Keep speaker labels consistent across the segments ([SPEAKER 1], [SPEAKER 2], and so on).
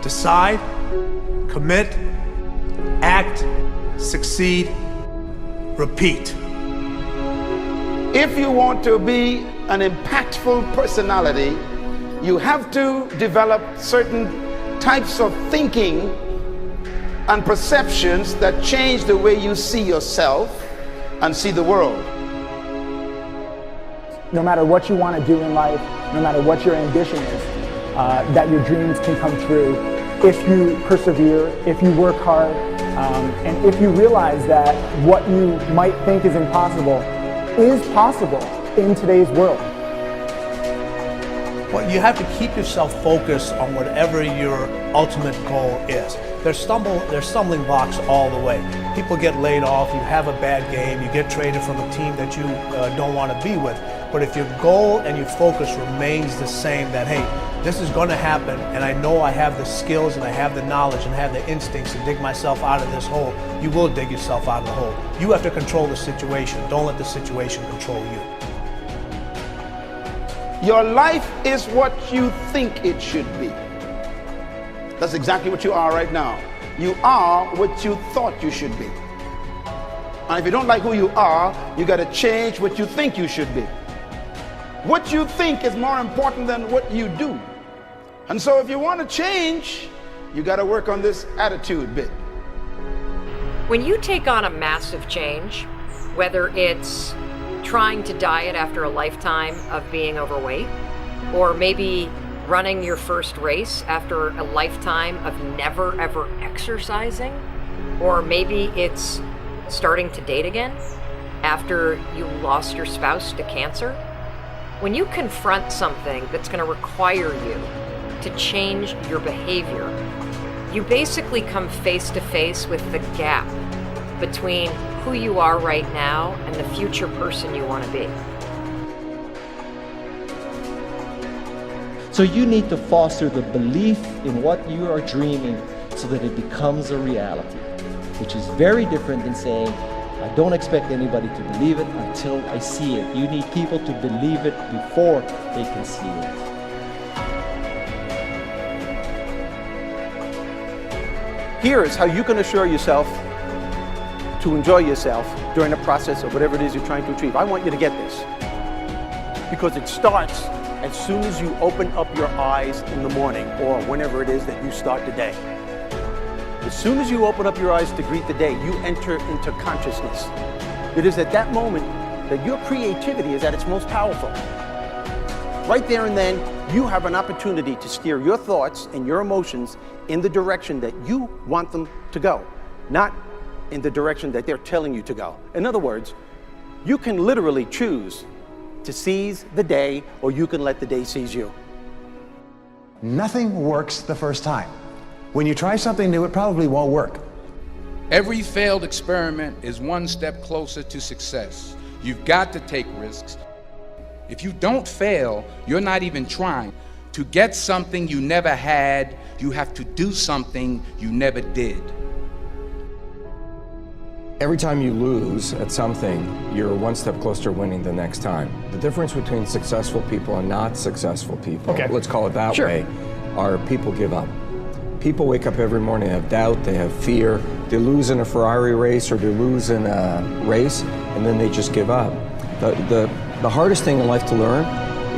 [SPEAKER 1] Decide, commit, act, succeed, repeat.
[SPEAKER 2] If you want to be an impactful personality, you have to develop certain types of thinking and perceptions that change the way you see yourself and see the world.
[SPEAKER 3] No matter what you want to do in life, no matter what your ambition is, that your dreams can come true if you persevere, if you work hard, and if you realize that what you might think is impossible is possible in today's world.
[SPEAKER 1] Well, you have to keep yourself focused on whatever your ultimate goal is. There's stumbling blocks all the way. People get laid off, you have a bad game, you get traded from a team that you don't want to be with. But if your goal and your focus remains the same, that hey, this is going to happen, and I know I have the skills and I have the knowledge and I have the instincts to dig myself out of this hole, you will dig yourself out of the hole. You have to control the situation. Don't let the situation control you.
[SPEAKER 2] Your life is what you think it should be. That's exactly what you are right now. You are what you thought you should be. And if you don't like who you are, you got to change what you think you should be. What you think is more important than what you do. And so if you want to change, you got to work on this attitude bit.
[SPEAKER 4] When you take on a massive change, whether it's trying to diet after a lifetime of being overweight, or maybe running your first race after a lifetime of never ever exercising, or maybe it's starting to date again after you lost your spouse to cancer. When you confront something that's going to require you to change your behavior, you basically come face to face with the gap between who you are right now and the future person you want to be.
[SPEAKER 5] So you need to foster the belief in what you are dreaming so that it becomes a reality, which is very different than saying, I don't expect anybody to believe it until I see it. You need people to believe it before they can see it.
[SPEAKER 6] Here's how you can assure yourself to enjoy yourself during the process of whatever it is you're trying to achieve. I want you to get this, because it starts as soon as you open up your eyes in the morning, or whenever it is that you start the day. As soon as you open up your eyes to greet the day, you enter into consciousness. It is at that moment that your creativity is at its most powerful. Right there and then, you have an opportunity to steer your thoughts and your emotions in the direction that you want them to go, not in the direction that they're telling you to go. In other words, you can literally choose to seize the day, or you can let the day seize you.
[SPEAKER 7] Nothing works the first time. When you try something new, it probably won't work.
[SPEAKER 8] Every failed experiment is one step closer to success. You've got to take risks. If you don't fail, you're not even trying. To get something you never had, you have to do something you never did.
[SPEAKER 9] Every time you lose at something, you're one step closer to winning the next time. The difference between successful people and not successful people, let's call it that way, are people give up. People wake up every morning, they have doubt, they have fear, they lose in a Ferrari race or they lose in a race, and then they just give up. The hardest thing in life to learn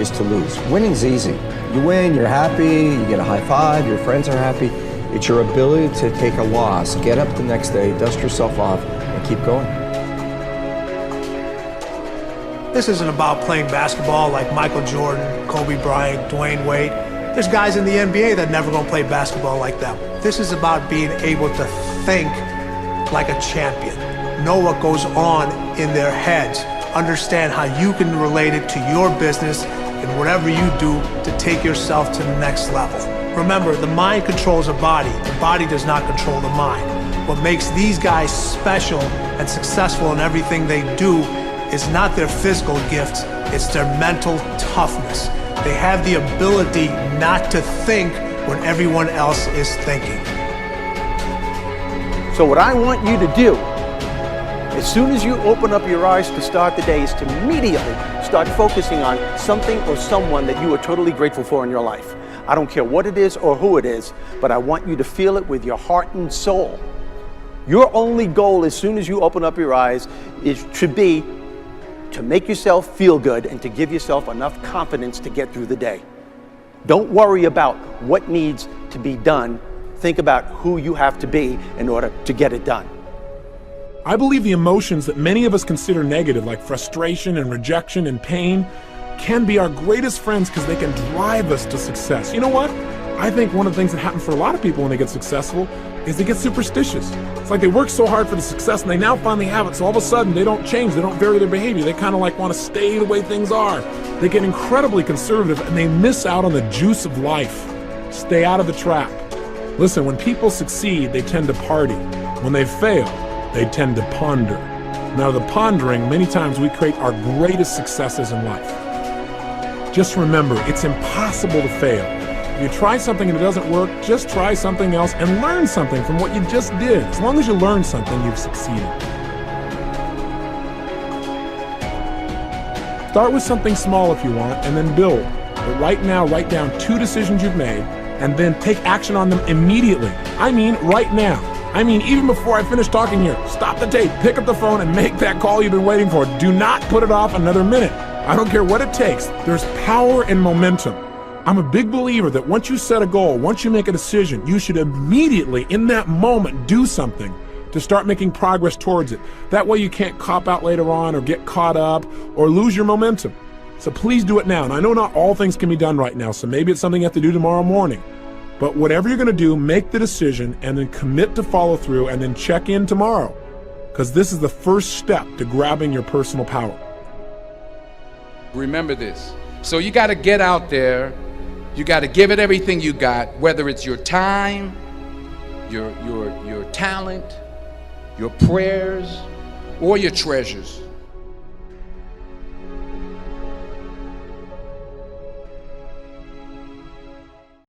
[SPEAKER 9] is to lose. Winning's easy. You win, you're happy, you get a high five, your friends are happy. It's your ability to take a loss, get up the next day, dust yourself off, and keep going.
[SPEAKER 1] This isn't about playing basketball like Michael Jordan, Kobe Bryant, Dwayne Wade. There's guys in the NBA that never gonna play basketball like them. This is about being able to think like a champion, know what goes on in their heads, understand how you can relate it to your business and whatever you do to take yourself to the next level. Remember, the mind controls the body does not control the mind. What makes these guys special and successful in everything they do is not their physical gifts, it's their mental toughness. They have the ability not to think when everyone else is thinking.
[SPEAKER 6] So what I want you to do, as soon as you open up your eyes to start the day, is to immediately start focusing on something or someone that you are totally grateful for in your life. I don't care what it is or who it is, but I want you to feel it with your heart and soul. Your only goal as soon as you open up your eyes should be to make yourself feel good and to give yourself enough confidence to get through the day. Don't worry about what needs to be done. Think about who you have to be in order to get it done.
[SPEAKER 10] I believe the emotions that many of us consider negative, like frustration and rejection and pain, can be our greatest friends because they can drive us to success. You know what? I think one of the things that happens for a lot of people when they get successful is they get superstitious. It's like they work so hard for the success and they now finally have it, so all of a sudden they don't change, they don't vary their behavior, they kind of like want to stay the way things are. They get incredibly conservative and they miss out on the juice of life. Stay out of the trap. Listen, when people succeed, they tend to party. When they fail, they tend to ponder. Now, the pondering, many times we create our greatest successes in life. Just remember, it's impossible to fail. If you try something and it doesn't work, just try something else and learn something from what you just did. As long as you learn something, you've succeeded. Start with something small if you want, and then build. But right now, write down 2 decisions you've made, and then take action on them immediately. I mean, right now. I mean, even before I finish talking here, stop the tape, pick up the phone, and make that call you've been waiting for. Do not put it off another minute. I don't care what it takes. There's power in momentum. I'm a big believer that once you set a goal, once you make a decision, you should immediately, in that moment, do something to start making progress towards it. That way you can't cop out later on or get caught up or lose your momentum. So please do it now. And I know not all things can be done right now, so maybe it's something you have to do tomorrow morning. But whatever you're going to do, make the decision and then commit to follow through and then check in tomorrow. Because this is the first step to grabbing your personal power.
[SPEAKER 8] Remember this. So you got to get out there. You got to give it everything you got, whether it's your time, your talent, your prayers, or your treasures.